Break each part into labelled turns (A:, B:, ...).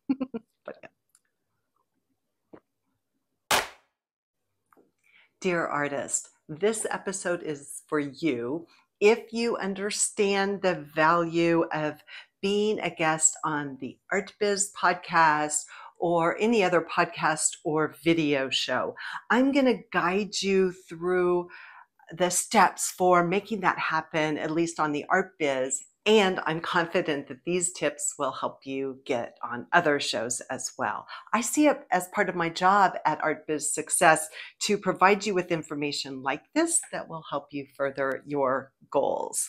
A: But yeah. Dear artist, this episode is for you if you understand the value of being a guest on the Art Biz podcast or any other podcast or video show. I'm going to guide you through the steps for making that happen, at least on the Art Biz. And I'm confident that these tips will help you get on other shows as well. I see it as part of my job at Art Biz Success to provide you with information like this that will help you further your goals.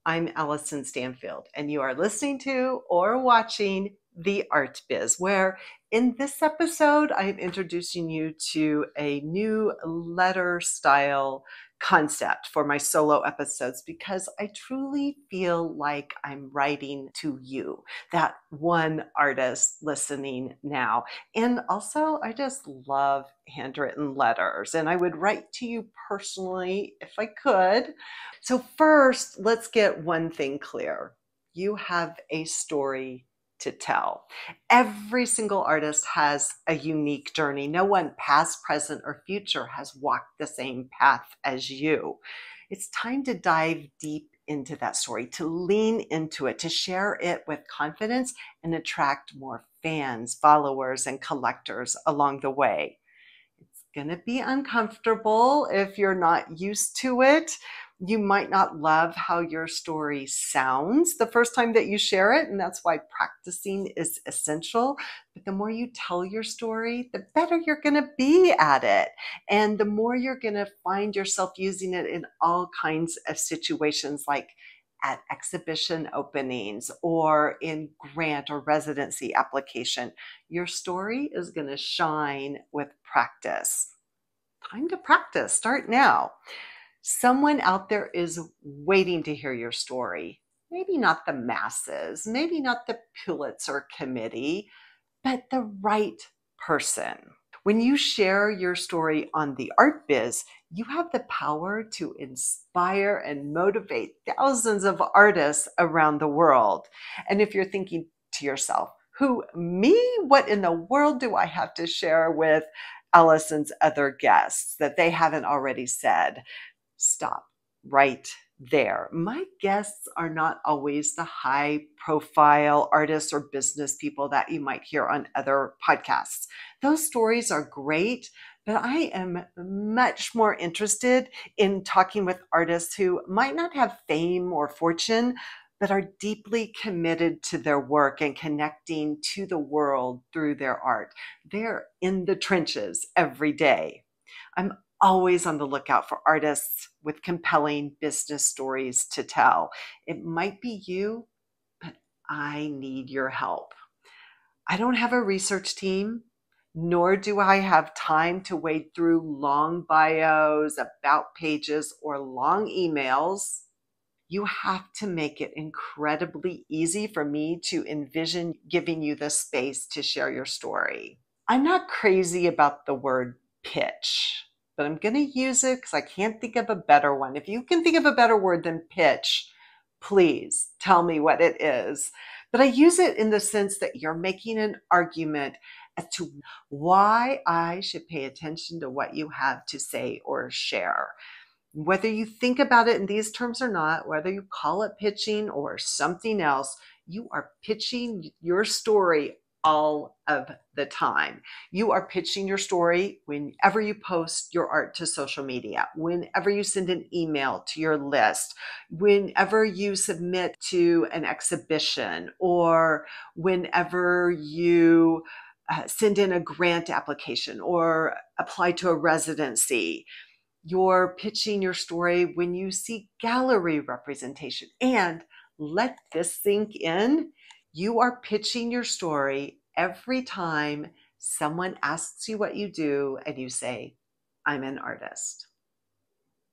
A: I'm Alyson Stanfield, and you are listening to or watching The Art Biz, where in this episode, I'm introducing you to a new letter style concept for my solo episodes because I truly feel like I'm writing to you, that one artist listening now. And also, I just love handwritten letters, and I would write to you personally if I could. So first, let's get one thing clear. You have a story to tell. Every single artist has a unique journey. No one, past, present, or future, has walked the same path as you. It's time to dive deep into that story, to lean into it, to share it with confidence and attract more fans, followers, and collectors along the way. It's going to be uncomfortable if you're not used to it. You might not love how your story sounds the first time that you share it, and that's why practicing is essential. But the more you tell your story, the better you're going to be at it. And the more you're going to find yourself using it in all kinds of situations, like at exhibition openings or in grant or residency application. Your story is going to shine with practice. Time to practice. Start now. Someone out there is waiting to hear your story. Maybe not the masses, maybe not the Pulitzer Committee, but the right person. When you share your story on the Art Biz, you have the power to inspire and motivate thousands of artists around the world. And if you're thinking to yourself, who, me? What in the world do I have to share with Alyson's other guests that they haven't already said? Stop right there. My guests are not always the high profile artists or business people that you might hear on other podcasts. Those stories are great, but I am much more interested in talking with artists who might not have fame or fortune, but are deeply committed to their work and connecting to the world through their art. They're in the trenches every day. I'm always on the lookout for artists with compelling business stories to tell. It might be you, but I need your help. I don't have a research team, nor do I have time to wade through long bios, about pages, or long emails. You have to make it incredibly easy for me to envision giving you the space to share your story. I'm not crazy about the word pitch, but I'm going to use it because I can't think of a better one. If you can think of a better word than pitch, please tell me what it is. But I use it in the sense that you're making an argument as to why I should pay attention to what you have to say or share. Whether you think about it in these terms or not, whether you call it pitching or something else, you are pitching your story all of the time. You are pitching your story whenever you post your art to social media, whenever you send an email to your list, whenever you submit to an exhibition, or whenever you send in a grant application or apply to a residency. You're pitching your story when you see gallery representation. And let this sink in. You are pitching your story every time someone asks you what you do and you say, I'm an artist.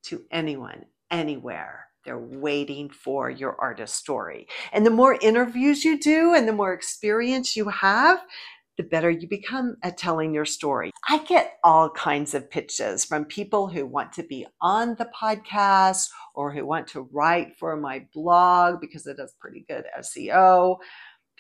A: To anyone, anywhere, they're waiting for your artist story. And the more interviews you do and the more experience you have, the better you become at telling your story. I get all kinds of pitches from people who want to be on the podcast or who want to write for my blog because it does pretty good SEO.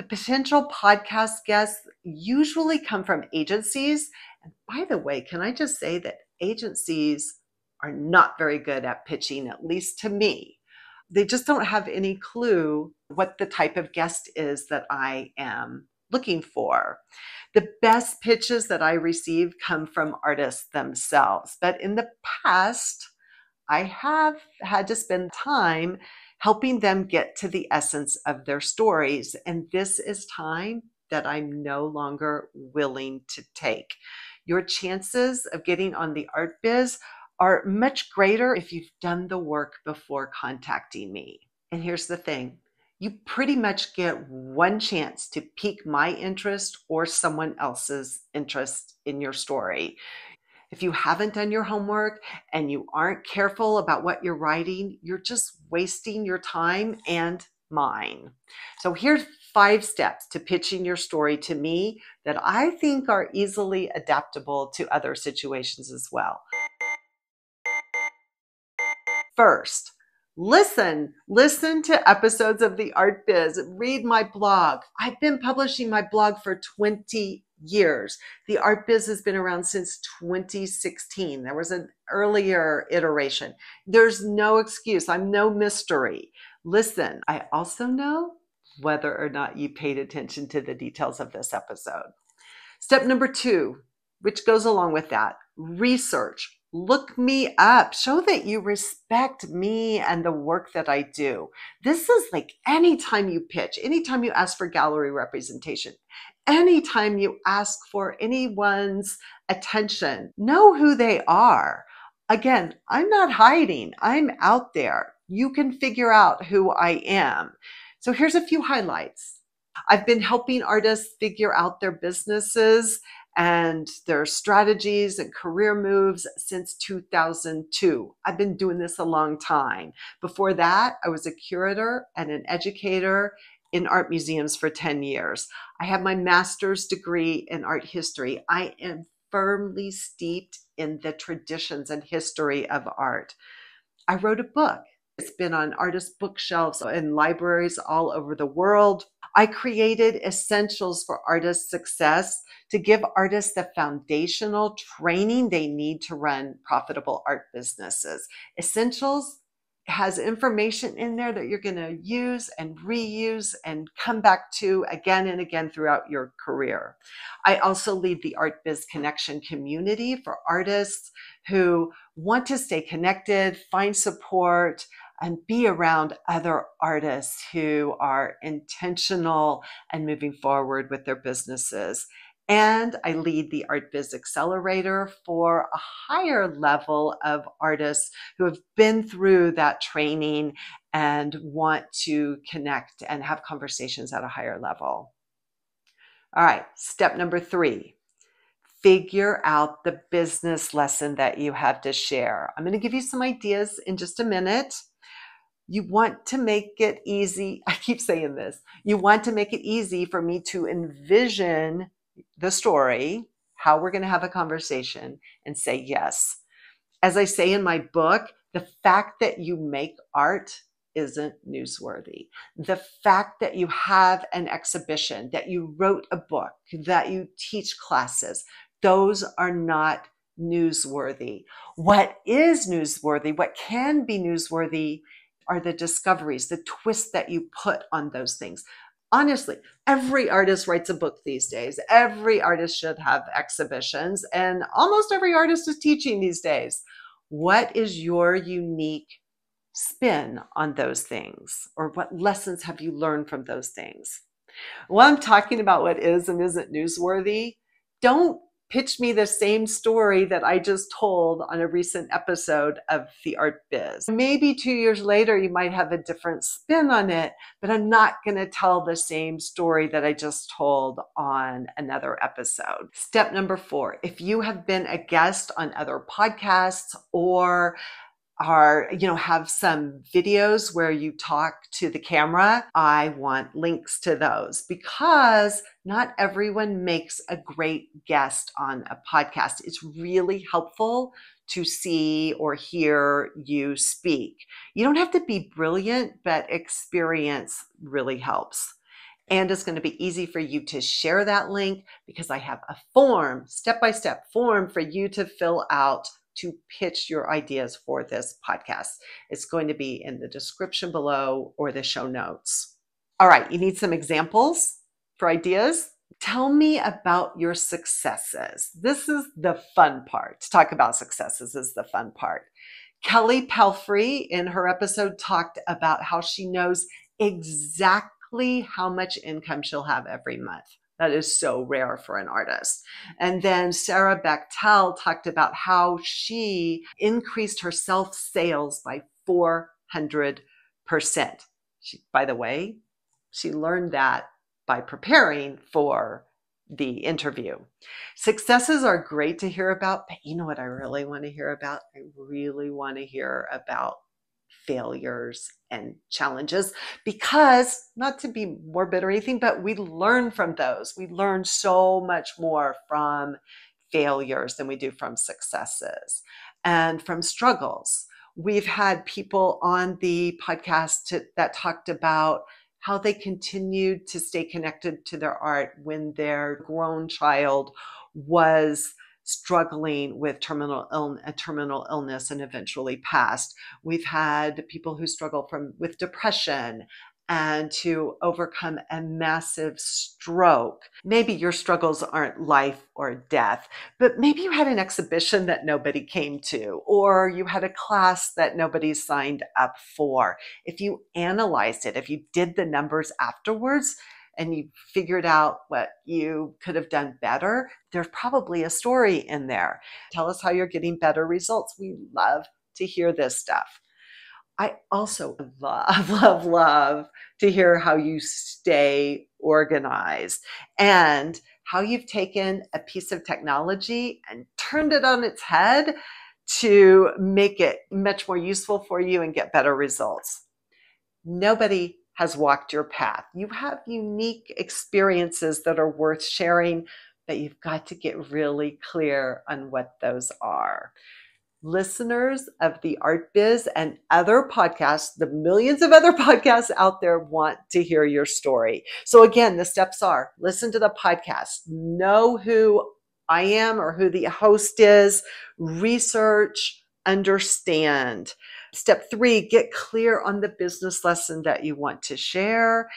A: The potential podcast guests usually come from agencies. And by the way, can I just say that agencies are not very good at pitching, at least to me. They just don't have any clue what the type of guest is that I am looking for. The best pitches that I receive come from artists themselves. But in the past, I have had to spend time helping them get to the essence of their stories. And this is time that I'm no longer willing to take. Your chances of getting on the Art Biz are much greater if you've done the work before contacting me. And here's the thing. You pretty much get one chance to pique my interest or someone else's interest in your story. If you haven't done your homework and you aren't careful about what you're writing, you're just wasting your time and mine. So here's 5 steps to pitching your story to me that I think are easily adaptable to other situations as well. First, listen to episodes of the Art Biz, read my blog. I've been publishing my blog for 20 years. The Art Biz has been around since 2016. There was an earlier iteration. There's no excuse. I'm no mystery. Listen, I also know whether or not you paid attention to the details of this episode. Step number 2, which goes along with that, research. Look me up. Show that you respect me and the work that I do. This is like anytime you pitch, anytime you ask for gallery representation, anytime you ask for anyone's attention, know who they are. Again, I'm not hiding. I'm out there. You can figure out who I am. So here's a few highlights. I've been helping artists figure out their businesses and their strategies and career moves since 2002. I've been doing this a long time. Before that, I was a curator and an educator in art museums for 10 years. I have my master's degree in art history. I am firmly steeped in the traditions and history of art. I wrote a book. It's been on artist bookshelves in libraries all over the world. I created essentials for artist success to give artists the foundational training they need to run profitable art businesses. Essentials has information in there that you're going to use and reuse and come back to again and again throughout your career. I also lead the Art Biz Connection community for artists who want to stay connected, find support, and be around other artists who are intentional and moving forward with their businesses. And I lead the Art Biz Accelerator for a higher level of artists who have been through that training and want to connect and have conversations at a higher level. All right, step number 3. Figure out the business lesson that you have to share. I'm going to give you some ideas in just a minute. You want to make it easy. I keep saying this. You want to make it easy for me to envision the story, how we're going to have a conversation, and say yes. As I say in my book, the fact that you make art isn't newsworthy. The fact that you have an exhibition, that you wrote a book, that you teach classes, those are not newsworthy. What is newsworthy, what can be newsworthy, are the discoveries, the twist that you put on those things. Honestly, every artist writes a book these days. Every artist should have exhibitions, and almost every artist is teaching these days. What is your unique spin on those things? Or what lessons have you learned from those things? While I'm talking about what is and isn't newsworthy, don't pitch me the same story that I just told on a recent episode of the Art Biz. Maybe 2 years later, you might have a different spin on it, but I'm not going to tell the same story that I just told on another episode. Step number 4, if you have been a guest on other podcasts or have some videos where you talk to the camera, I want links to those because not everyone makes a great guest on a podcast. It's really helpful to see or hear you speak. You don't have to be brilliant, but experience really helps. And it's going to be easy for you to share that link because I have a form, step-by-step form for you to fill out to pitch your ideas for this podcast. It's going to be in the description below or the show notes. All right, you need some examples for ideas? Tell me about your successes. This is the fun part. To talk about successes is the fun part. Kelly Pelfrey in her episode talked about how she knows exactly how much income she'll have every month. That is so rare for an artist. And then Sarah Bechtel talked about how she increased her self-sales by 400%. By the way, she learned that by preparing for the interview. Successes are great to hear about, but you know what I really want to hear about? I really want to hear about failures and challenges, because not to be morbid or anything, but we learn from those. We learn so much more from failures than we do from successes and from struggles. We've had people on the podcast that talked about how they continued to stay connected to their art when their grown child was struggling with terminal illness and eventually passed. We've had people who struggle with depression and to overcome a massive stroke. Maybe your struggles aren't life or death, but maybe you had an exhibition that nobody came to, or you had a class that nobody signed up for. If you analyzed it, if you did the numbers afterwards, and you figured out what you could have done better, there's probably a story in there. Tell us how you're getting better results. We love to hear this stuff. I also love to hear how you stay organized and how you've taken a piece of technology and turned it on its head to make it much more useful for you and get better results. Nobody has walked your path. You have unique experiences that are worth sharing, but you've got to get really clear on what those are. Listeners of the Art Biz and other podcasts, the millions of other podcasts out there, want to hear your story. So again, the steps are: listen to the podcast, know who I am or who the host is, research, understand. Step 3, get clear on the business lesson that you want to share.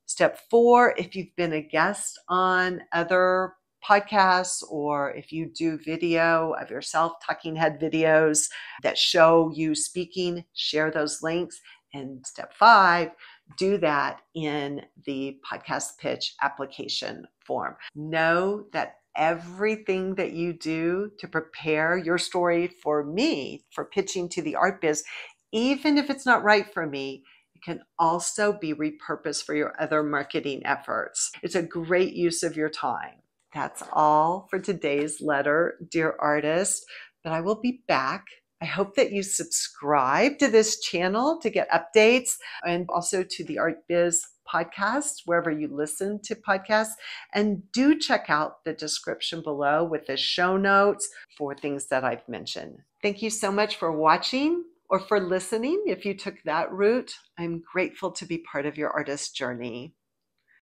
A: Step 4, if you've been a guest on other podcasts, or if you do video of yourself, talking head videos that show you speaking, share those links. And step 5, do that in the podcast pitch application form. Know that everything that you do to prepare your story for me, for pitching to the Art Biz, even if it's not right for me, it can also be repurposed for your other marketing efforts. It's a great use of your time. That's all for today's letter, dear artist, but I will be back. I hope that you subscribe to this channel to get updates, and also to the Art Biz podcast, wherever you listen to podcasts. And do check out the description below with the show notes for things that I've mentioned. Thank you so much for watching or for listening. If you took that route, I'm grateful to be part of your artist journey.